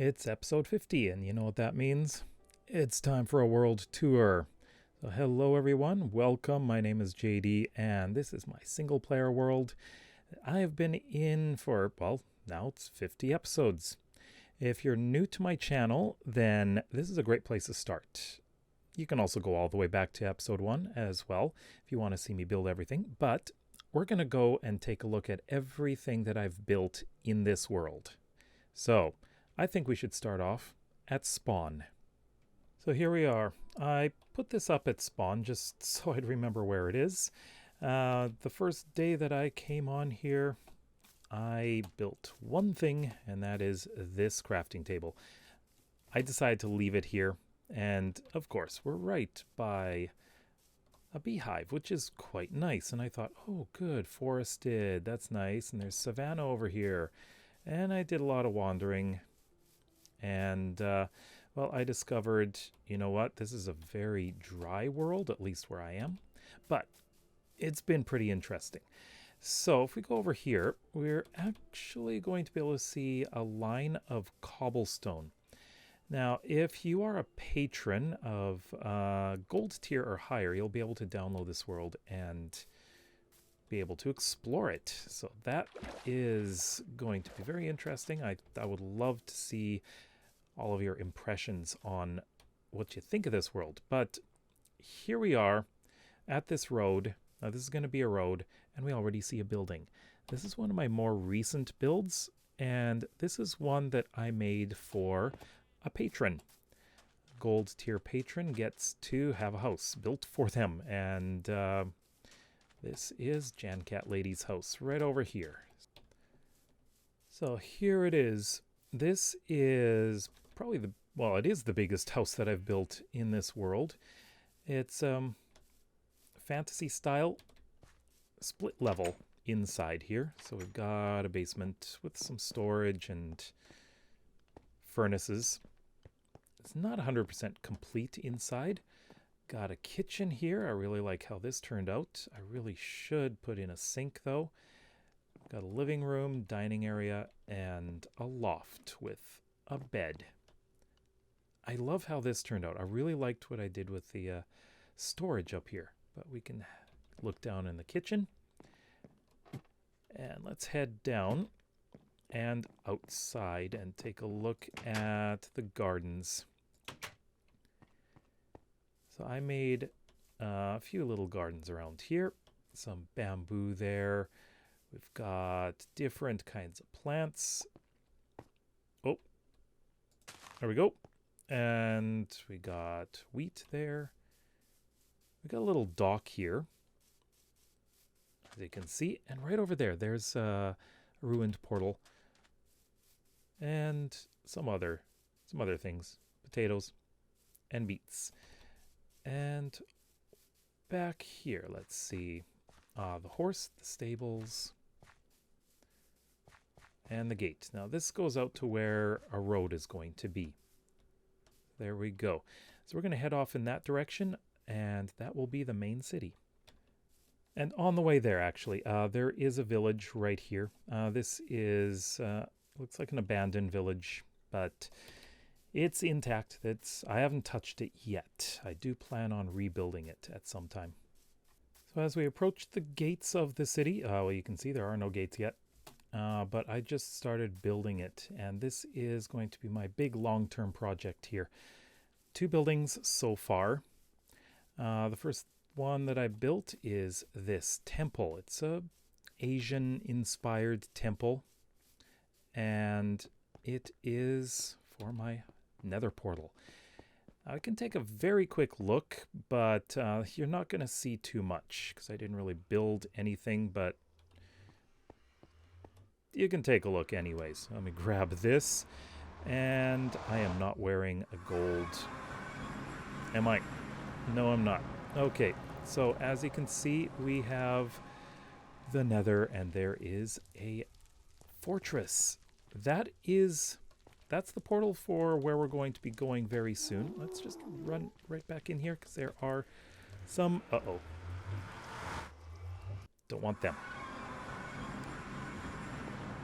It's episode 50, and you know what that means? It's time for a world tour. So, hello everyone, welcome. My name is JD, and this is my single player world. I have been in for, well, now it's 50 episodes. If you're new to my channel, then this is a great place to start. You can also go all the way back to episode 1 as well if you want to see me build everything, but we're going to go and take a look at everything that I've built in this world. So, I think we should start off at spawn. So here we are. I put this up at spawn just so I'd remember where it is. The first day that I came on here, I built one thing, and that is this crafting table. I decided to leave it here, and of course we're right by a beehive, which is quite nice. And I thought, oh good, forested, that's nice, and there's savanna over here. And I did a lot of wandering. And, well, I discovered, you know what, this is a very dry world, at least where I am, but it's been pretty interesting. So if we go over here, we're actually going to be able to see a line of cobblestone. Now, if you are a patron of gold tier or higher, you'll be able to download this world and be able to explore it. So that is going to be very interesting. I would love to see all of your impressions on what you think of this world. But here we are at this road. Now this is going to be a road, and we already see a building. This is one of my more recent builds, and this is one that I made for a patron. Gold tier patron gets to have a house built for them, and this is Jan Cat Lady's house right over here. So here it is. This is probably it is the biggest house that I've built in this world. It's fantasy style, split level inside here. So we've got a basement with some storage and furnaces. It's not 100% complete inside. Got a kitchen here. I really like how this turned out. I really should put in a sink though. Got a living room, dining area, and a loft with a bed. I love how this turned out. I really liked what I did with the storage up here. But we can look down in the kitchen. And let's head down and outside and take a look at the gardens. So I made a few little gardens around here. Some bamboo there. We've got different kinds of plants. Oh, there we go. And we got wheat there. We got a little dock here, as you can see. And right over there, there's a ruined portal. And some other things. Potatoes and beets. And back here, let's see. The horse, the stables, and the gate. Now this goes out to where a road is going to be. There we go. So we're going to head off in that direction, and that will be the main city. And on the way there, actually, there is a village right here. This is, looks like an abandoned village, but it's intact. I haven't touched it yet. I do plan on rebuilding it at some time. So as we approach the gates of the city, well, you can see there are no gates yet. But I just started building it, and this is going to be my big long-term project here. 2 buildings so far. The first one that I built is this temple. It's a Asian-inspired temple, and it is for my nether portal. I can take a very quick look, but you're not going to see too much because I didn't really build anything, but you can take a look anyways. Let me grab this. And I am not wearing a gold. Am I? No, I'm not. Okay, so as you can see, we have the nether, and there is a fortress. That's the portal for where we're going to be going very soon. Let's just run right back in here because there are some... Uh-oh. Don't want them.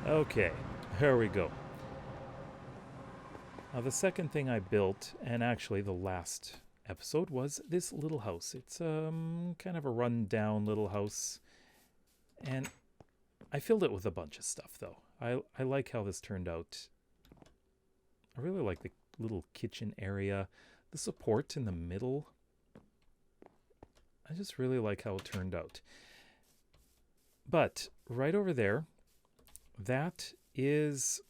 Okay, there we go. The second thing I built, and actually the last episode, was this little house. It's kind of a run-down little house, and I filled it with a bunch of stuff, though. I like how this turned out. I really like the little kitchen area, the support in the middle. I just really like how it turned out. But right over there, that is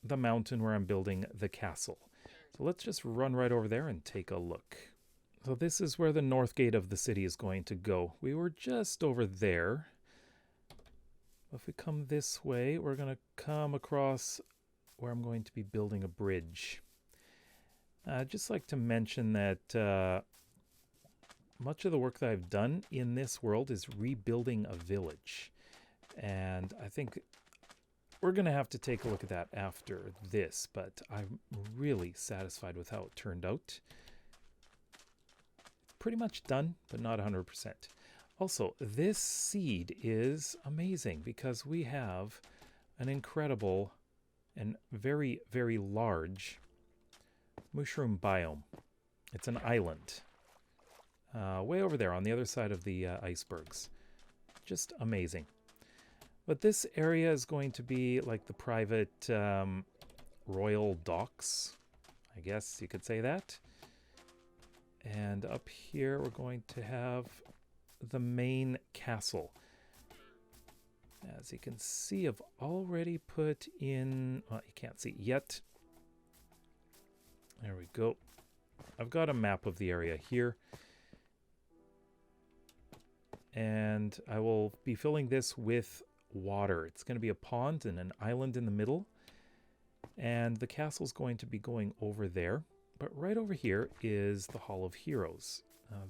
the mountain where I'm building the castle. So let's just run right over there and take a look. So this is where the north gate of the city is going to go. We were just over there. If we come this way, we're going to come across where I'm going to be building a bridge. I'd just like to mention that much of the work that I've done in this world is rebuilding a village. And I think we're going to have to take a look at that after this, but I'm really satisfied with how it turned out. Pretty much done, but not 100%. Also, this seed is amazing because we have an incredible and very, very large mushroom biome. It's an island. Way over there on the other side of the icebergs. Just amazing. But this area is going to be like the private royal docks. I guess you could say that. And up here we're going to have the main castle. As you can see, I've already put in... Well, you can't see yet. There we go. I've got a map of the area here. And I will be filling this with water. It's going to be a pond and an island in the middle. And the castle's going to be going over there. But right over here is the Hall of Heroes.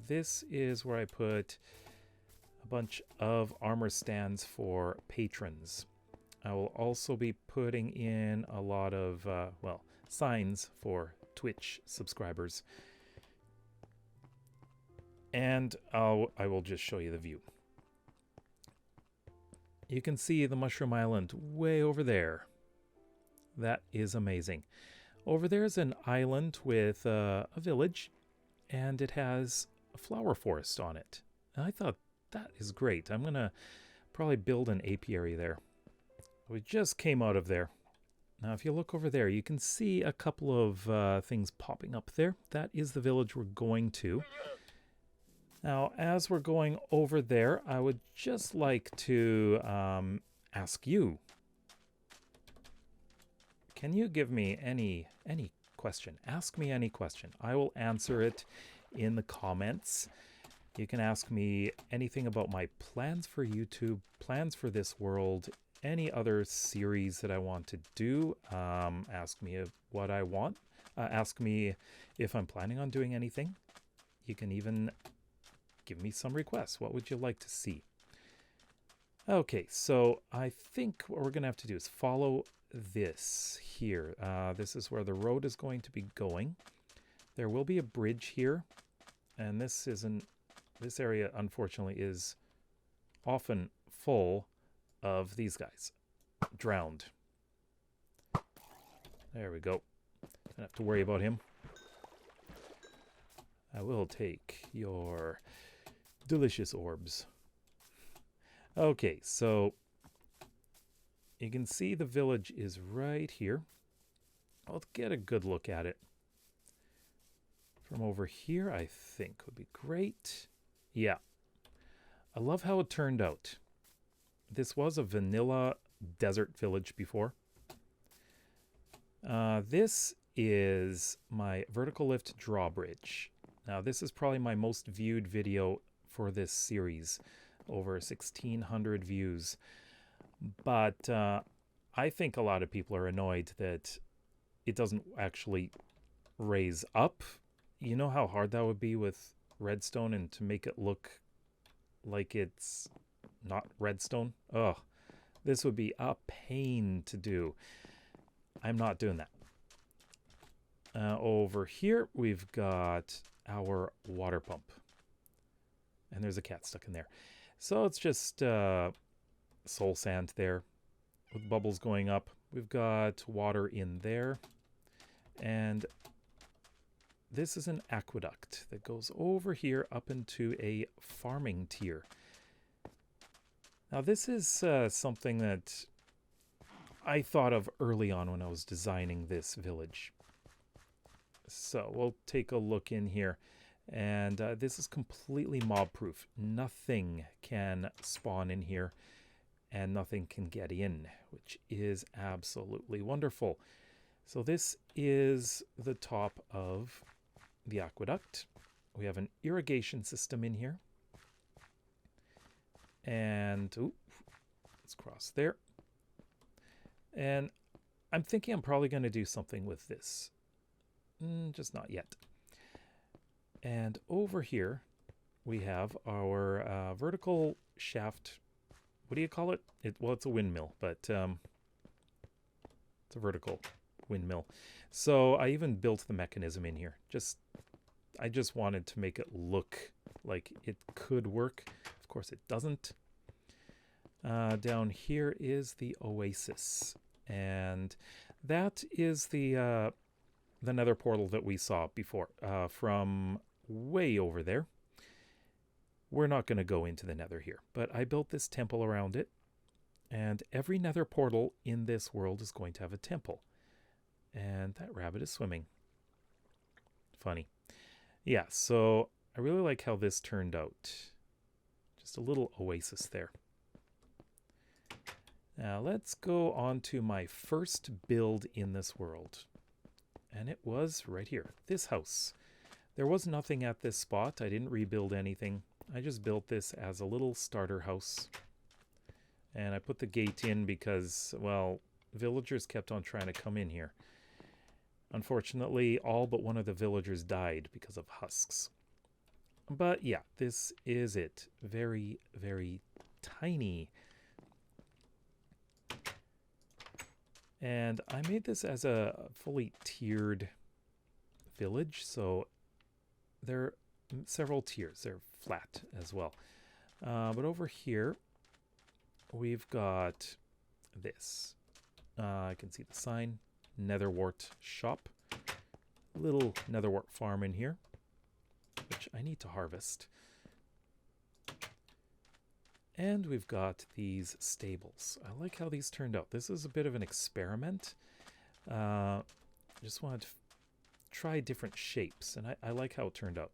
This is where I put a bunch of armor stands for patrons. I will also be putting in a lot of, well, signs for Twitch subscribers. And I will just show you the view. You can see the Mushroom Island way over there. That is amazing. Over there is an island with a village, and it has a flower forest on it. And I thought, that is great. I'm going to probably build an apiary there. We just came out of there. Now, if you look over there, you can see a couple of things popping up there. That is the village we're going to. Now, as we're going over there, I would just like to ask you, can you give me any question? Ask me any question. I will answer it in the comments. You can ask me anything about my plans for YouTube, plans for this world, any other series that I want to do. Ask me what I want. Ask me if I'm planning on doing anything. You can even give me some requests. What would you like to see? Okay, so I think what we're going to have to do is follow this here. This is where the road is going to be going. There will be a bridge here, and this area, unfortunately, is often full of these guys. Drowned. There we go. Don't have to worry about him. I will take your delicious orbs. Okay, so you can see the village is right here. I'll get a good look at it. From over here, I think would be great. Yeah. I love how it turned out. This was a vanilla desert village before. This is my vertical lift drawbridge. Now, this is probably my most viewed video for this series. Over 1,600 views. But I think a lot of people are annoyed that it doesn't actually raise up. You know how hard that would be with redstone, and to make it look like it's not redstone? Ugh, this would be a pain to do. I'm not doing that. Over here, we've got our water pump. And there's a cat stuck in there. So it's just soul sand there with bubbles going up. We've got water in there. And this is an aqueduct that goes over here up into a farming tier. Now this is something that I thought of early on when I was designing this village. So we'll take a look in here. And this is completely mob proof. Nothing can spawn in here and nothing can get in, which is absolutely wonderful. So this is the top of the aqueduct. We have an irrigation system in here. And let's cross there. And I'm thinking I'm probably going to do something with this. Just not yet. And over here, we have our vertical shaft. What do you call it? Well, it's a windmill, but it's a vertical windmill. So I even built the mechanism in here. I just wanted to make it look like it could work. Of course, it doesn't. Down here is the oasis, and that is the nether portal that we saw before from way over there. We're not going to go into the nether here, but I built this temple around it, and every nether portal in this world is going to have a temple. And that rabbit is swimming. Funny. Yeah, so I really like how this turned out. Just a little oasis there. Now let's go on to my first build in this world. And it was right here, this house. There was nothing at this spot. I didn't rebuild anything. I just built this as a little starter house. And I put the gate in because, well, villagers kept on trying to come in here. Unfortunately, all but one of the villagers died because of husks. But yeah, this is it. Very, very tiny. And I made this as a fully tiered village, so there are several tiers. They're flat as well. But over here, we've got this. I can see the sign, Netherwart Shop. Little Netherwart farm in here, which I need to harvest. And we've got these stables. I like how these turned out. This is a bit of an experiment. Just wanted to try different shapes, and I like how it turned out.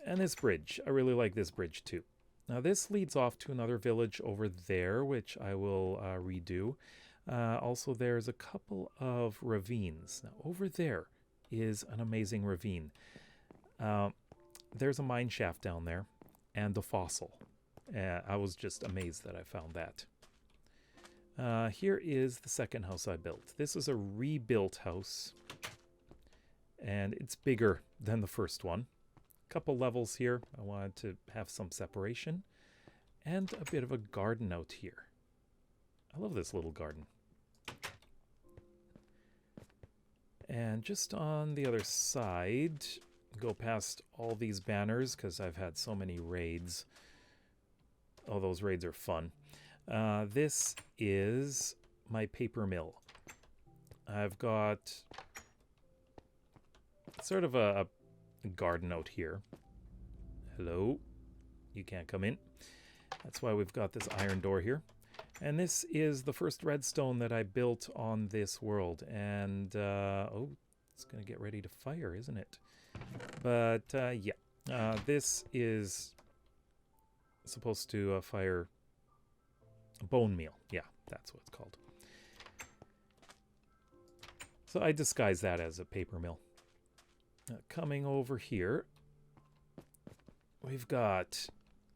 And this bridge. I really like this bridge too. Now this leads off to another village over there, which I will redo. Also, there's a couple of ravines. Now over there is an amazing ravine. There's a mine shaft down there and a fossil. I was just amazed that I found that. Here is the second house I built. This is a rebuilt house, and it's bigger than the first one. Couple levels here. I wanted to have some separation, and a bit of a garden out here. I love this little garden. And just on the other side, go past all these banners because I've had so many raids. Oh, those raids are fun. This is my paper mill. I've got sort of a garden out here. Hello. You can't come in. That's why we've got this iron door here. And this is the first redstone that I built on this world. And, oh, it's going to get ready to fire, isn't it? But, yeah. This is supposed to fire bone meal. Yeah, that's what it's called. So I disguise that as a paper mill. Coming over here, we've got,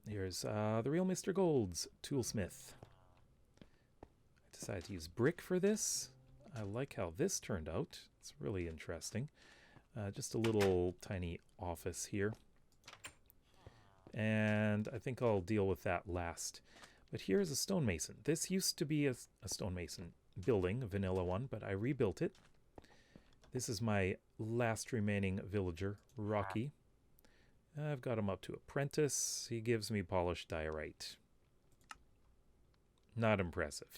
here's the real Mr. Gold's toolsmith. I decided to use brick for this. I like how this turned out. It's really interesting. Just a little tiny office here. And I think I'll deal with that last. But here's a stonemason. This used to be a stonemason building, a vanilla one, but I rebuilt it. This is my last remaining villager, Rocky. I've got him up to apprentice. He gives me polished diorite. Not impressive.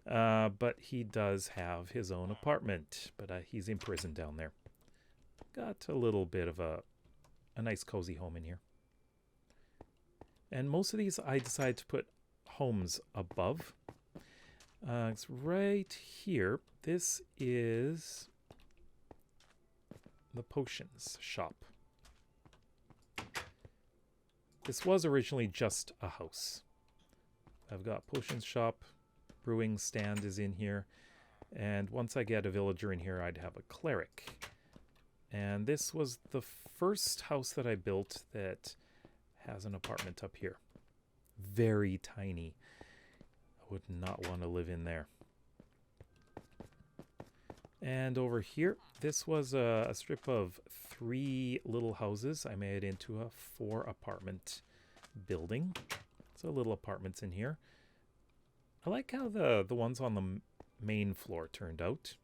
But he does have his own apartment, but he's in prison down there. Got a little bit of a nice cozy home in here. And most of these I decided to put homes above. It's right here. This is the potions shop. This was originally just a house. I've got potions shop, brewing stand is in here, and once I get a villager in here, I'd have a cleric. And this was the first house that I built that has an apartment up here. Very tiny. I would not want to live in there. And over here, this was a strip of 3 little houses. I made it into a 4 apartment building. So little apartments in here. I like how the ones on the main floor turned out.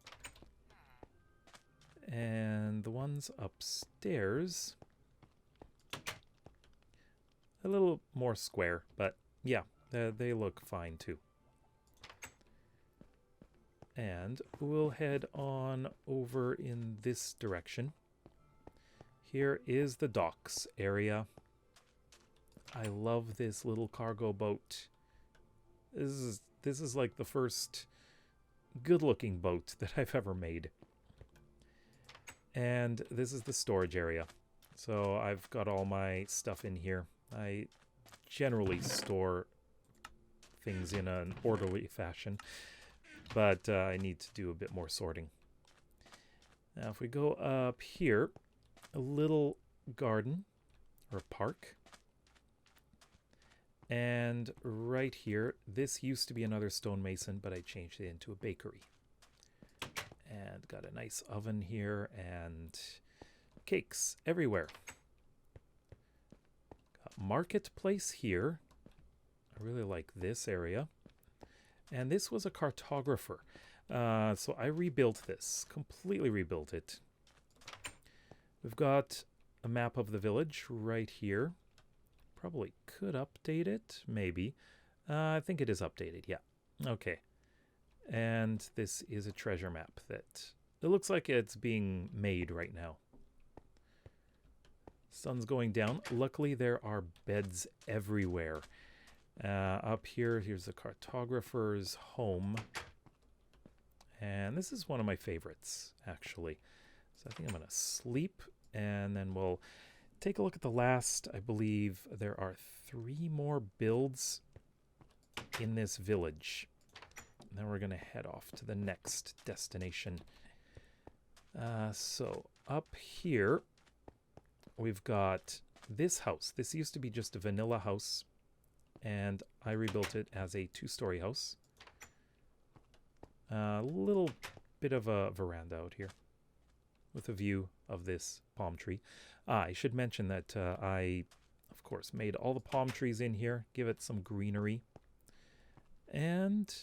And the ones upstairs, a little more square, but yeah, they look fine too. And we'll head on over in this direction. Here is the docks area. I love this little cargo boat. This is like the first good-looking boat that I've ever made. And this is the storage area. So I've got all my stuff in here. I generally store things in an orderly fashion, but I need to do a bit more sorting. Now if we go up here, a little garden or park. And right here, this used to be another stonemason, but I changed it into a bakery. And got a nice oven here and cakes everywhere. Got marketplace here. I really like this area. And this was a cartographer. So I rebuilt this, completely rebuilt it. We've got a map of the village right here. Probably could update it, maybe. I think it is updated, yeah. Okay. And this is a treasure map that it looks like it's being made right now. Sun's going down. Luckily, there are beds everywhere. Up here, here's the cartographer's home. And this is one of my favorites, actually. So I think I'm going to sleep, and then we'll take a look at the last. I believe there are 3 more builds in this village. And then we're going to head off to the next destination. So up here, we've got this house. This used to be just a vanilla house, and I rebuilt it as a 2-story house. A little bit of a veranda out here with a view of this palm tree. I should mention that I, of course, made all the palm trees in here, give it some greenery. And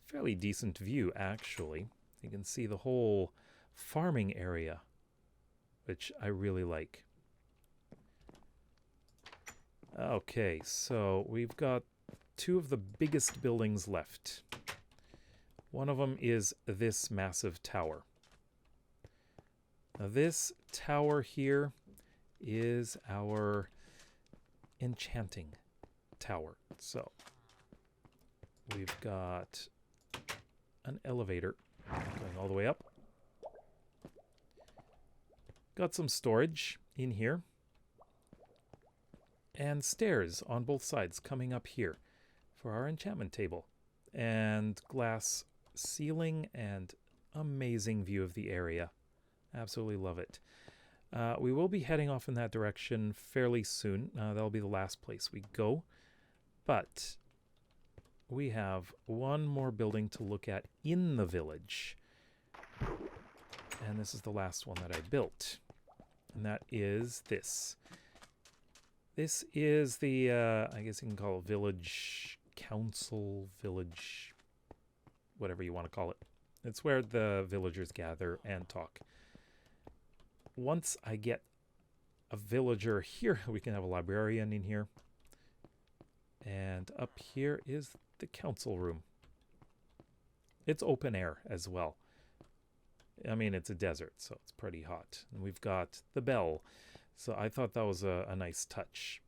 fairly decent view, actually. You can see the whole farming area, which I really like. Okay, so we've got 2 of the biggest buildings left. One of them is this massive tower. Now this tower here is our enchanting tower. So we've got an elevator going all the way up. Got some storage in here. And stairs on both sides coming up here for our enchantment table. And glass ceiling and amazing view of the area. Absolutely love it. We will be heading off in that direction fairly soon. That'll be the last place we go. But we have one more building to look at in the village. And this is the last one that I built. And that is this. This is the, I guess you can call it village council, village, whatever you want to call it. It's where the villagers gather and talk. Once I get a villager here, we can have a librarian in here. And up here is the council room. it's open air as well. I mean, it's a desert, so it's pretty hot. And we've got the bell. So I thought that was a nice touch.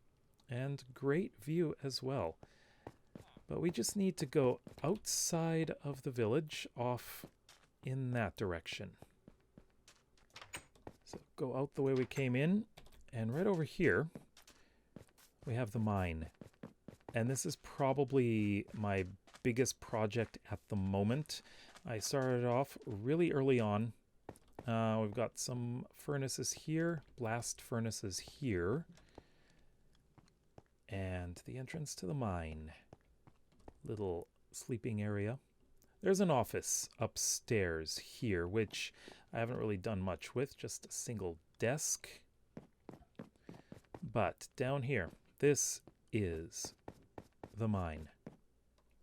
And great view as well. But we just need to go outside of the village, off in that direction. So go out the way we came in, and right over here, we have the mine. And this is probably my biggest project at the moment. I started off really early on. We've got some furnaces here, blast furnaces here, and the entrance to the mine. Little sleeping area. There's an office upstairs here, which I haven't really done much with, just a single desk. But down here, this is the mine.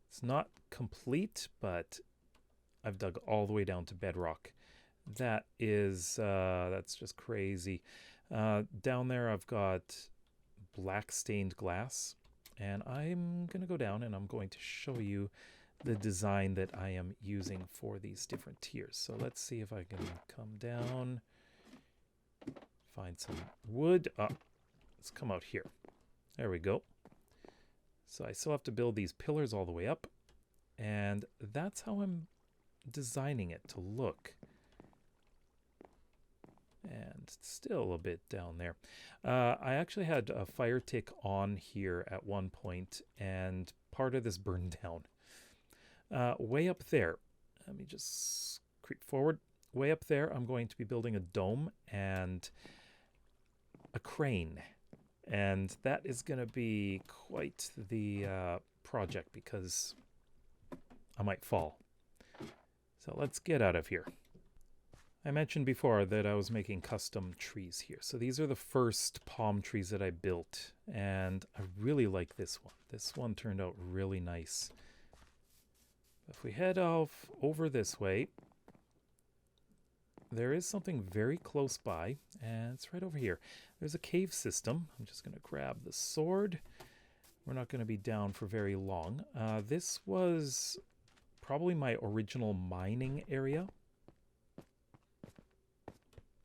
It's not complete, but I've dug all the way down to bedrock. That is, that's just crazy. Down there I've got black stained glass, and I'm going to go down and I'm going to show you the design that I am using for these different tiers. So let's see if I can come down, find some wood. Let's come out here. There we go. So I still have to build these pillars all the way up, and that's how I'm designing it to look. And still a bit down there. I actually had a fire tick on here at one point, and part of this burned down. Way up there, let me just creep forward. Way up there, I'm going to be building a dome and a crane. And that is going to be quite the project, because I might fall. So let's get out of here. I mentioned before that I was making custom trees here. So these are the first palm trees that I built, and I really like this one. This one turned out really nice. If we head off over this way, there is something very close by, and it's right over here. There's a cave system. I'm just going to grab the sword. We're not going to be down for very long. This was probably my original mining area.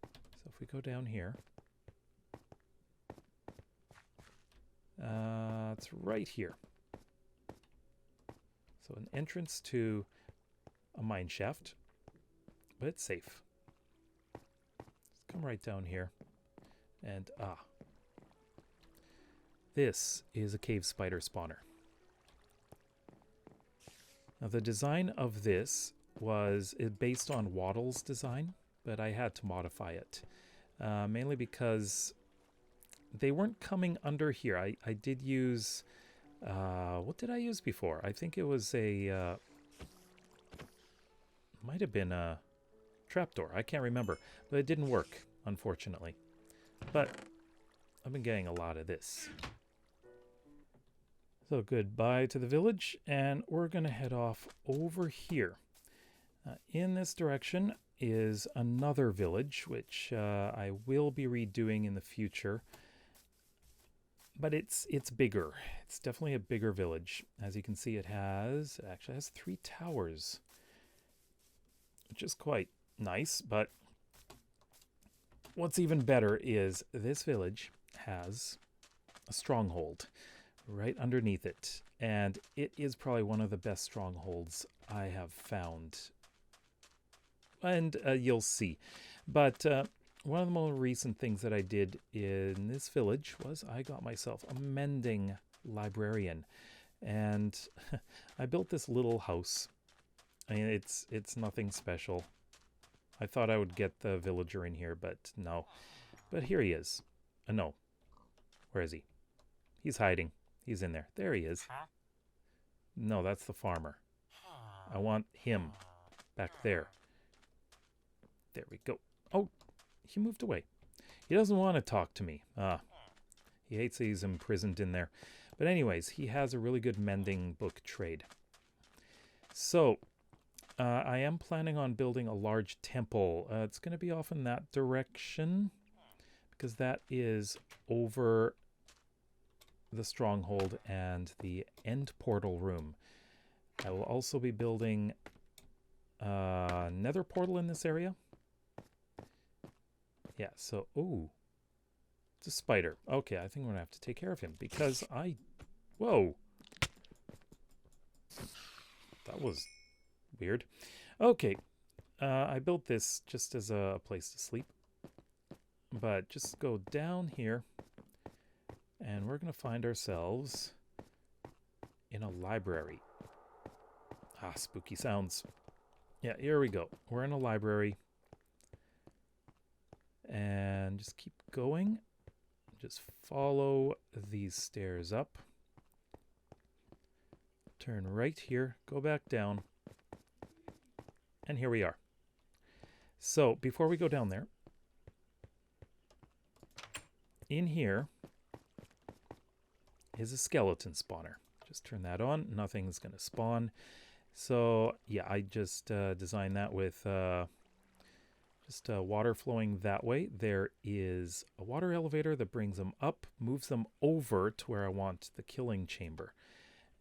So if we go down here, it's right here. So an entrance to a mine shaft, but it's safe. Let's come right down here. And this is a cave spider spawner. Now the design of this was based on Waddle's design, but I had to modify it. Mainly because they weren't coming under here. I did use... what did I use before? I think it was a... might have been a trapdoor. I can't remember. But it didn't work, unfortunately. But I've been getting a lot of this. So goodbye to the village, and we're going to head off over here. In this direction is another village, which I will be redoing in the future. But it's bigger. It's definitely a bigger village. As you can see, it actually has 3 towers, which is quite nice. But what's even better is this village has a stronghold right underneath it. And it is probably one of the best strongholds I have found. And you'll see. But one of the more recent things that I did in this village was I got myself a mending librarian. And I built this little house. I mean, it's nothing special. I thought I would get the villager in here, but no. But here he is. No. Where is he? He's hiding. He's in there. There he is. No, that's the farmer. I want him back there. There we go. Oh, he moved away. He doesn't want to talk to me. He hates that he's imprisoned in there. But anyways, he has a really good mending book trade. So, I am planning on building a large temple. It's going to be off in that direction, because that is over the stronghold and the end portal room. I will also be building nether portal in this area. Yeah, so, ooh, it's a spider. Okay, I think I'm going to have to take care of him because whoa. That was weird. Okay, I built this just as a place to sleep. But just go down here, and we're going to find ourselves in a library. Ah, spooky sounds. Yeah, here we go. We're in a library. And just keep going. Just follow these stairs up. Turn right here, go back down. And here we are. So, before we go down there, in here is a skeleton spawner. Just turn that on. Nothing's going to spawn. So, yeah, I just designed that with just water flowing that way. There is a water elevator that brings them up, moves them over to where I want the killing chamber.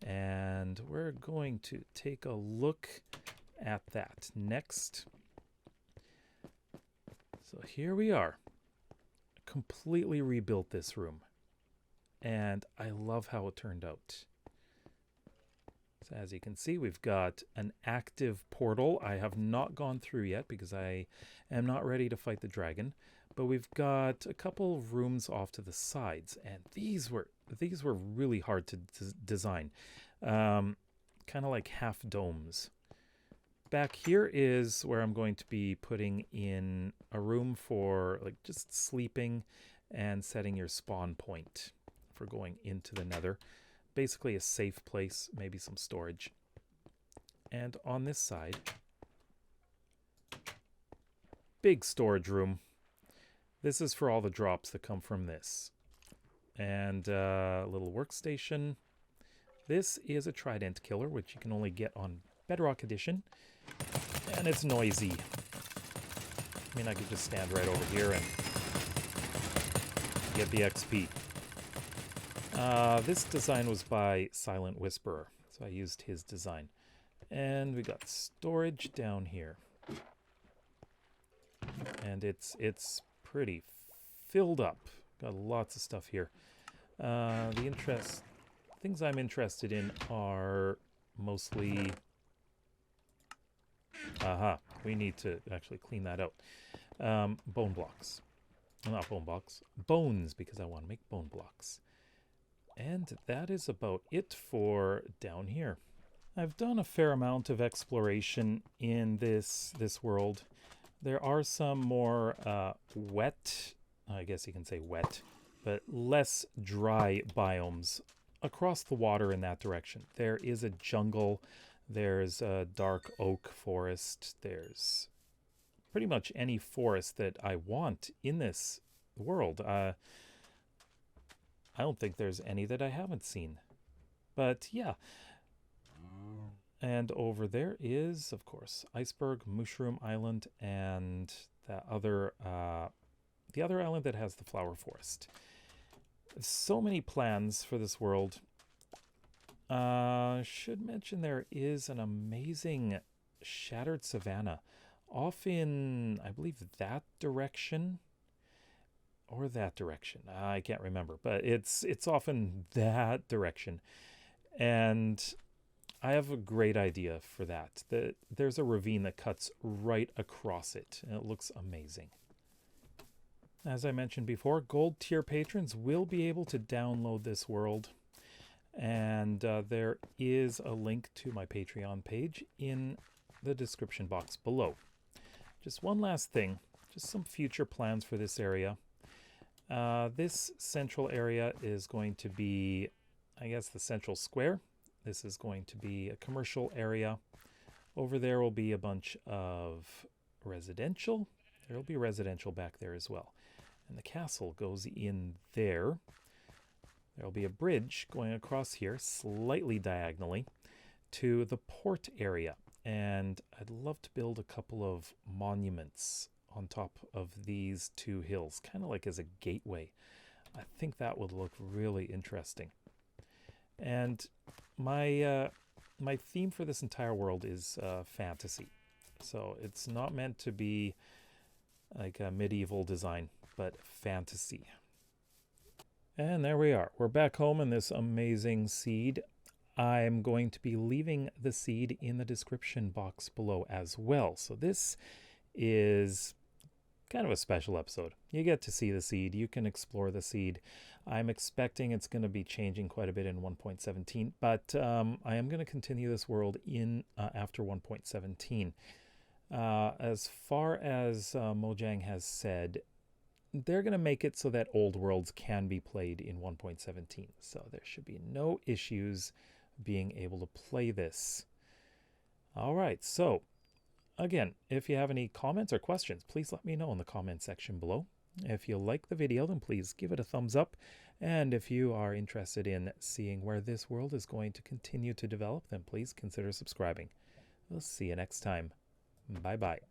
And we're going to take a look at that next. So here we are. Completely rebuilt this room. And I love how it turned out. So as you can see, we've got an active portal. I have not gone through yet because I am not ready to fight the dragon. But we've got a couple of rooms off to the sides. And these were really hard to design. Kind of like half domes. Back here is where I'm going to be putting in a room for like just sleeping and setting your spawn point for going into the nether. Basically a safe place, maybe some storage. And on this side, big storage room. This is for all the drops that come from this. And a little workstation. This is a trident killer, which you can only get on Bedrock Edition. And it's noisy. I mean, I could just stand right over here and get the XP. This design was by Silent Whisperer, so I used his design. And we got storage down here. And it's pretty filled up. Got lots of stuff here. Things I'm interested in are mostly... we need to actually clean that out. Bone blocks. Not bone blocks. Bones, because I want to make bone blocks. And that is about it for down here. I've done a fair amount of exploration in this world. There are some more wet, I guess you can say wet, but less dry biomes across the water in that direction. There is a jungle. There's a dark oak forest. There's pretty much any forest that I want in this world. I don't think there's any that I haven't seen. But yeah. And over there is, of course, Iceberg, Mushroom Island, and the other island that has the flower forest. So many plans for this world. Should mention there is an amazing shattered savanna off in, I believe, that direction or that direction. I can't remember, but it's off in that direction. And I have a great idea for that. There's a ravine that cuts right across it, and it looks amazing. As I mentioned before, gold tier patrons will be able to download this world. And there is a link to my Patreon page in the description box below. Just one last thing, just some future plans for this area. This central area is going to be, I guess, the central square. This is going to be a commercial area. Over there will be a bunch of residential. There will be residential back there as well. And the castle goes in there. There will be a bridge going across here, slightly diagonally, to the port area. And I'd love to build a couple of monuments on top of these two hills, kind of like as a gateway. I think that would look really interesting. And my theme for this entire world is fantasy. So it's not meant to be like a medieval design, but fantasy. And there we are. We're back home in this amazing seed. I'm going to be leaving the seed in the description box below as well. So this is kind of a special episode. You get to see the seed. You can explore the seed. I'm expecting it's going to be changing quite a bit in 1.17, but I am going to continue this world in after 1.17. As far as Mojang has said, they're going to make it so that old worlds can be played in 1.17. So there should be no issues being able to play this. All right, so again, if you have any comments or questions, please let me know in the comment section below. If you like the video, then please give it a thumbs up. And if you are interested in seeing where this world is going to continue to develop, then please consider subscribing. We'll see you next time. Bye-bye.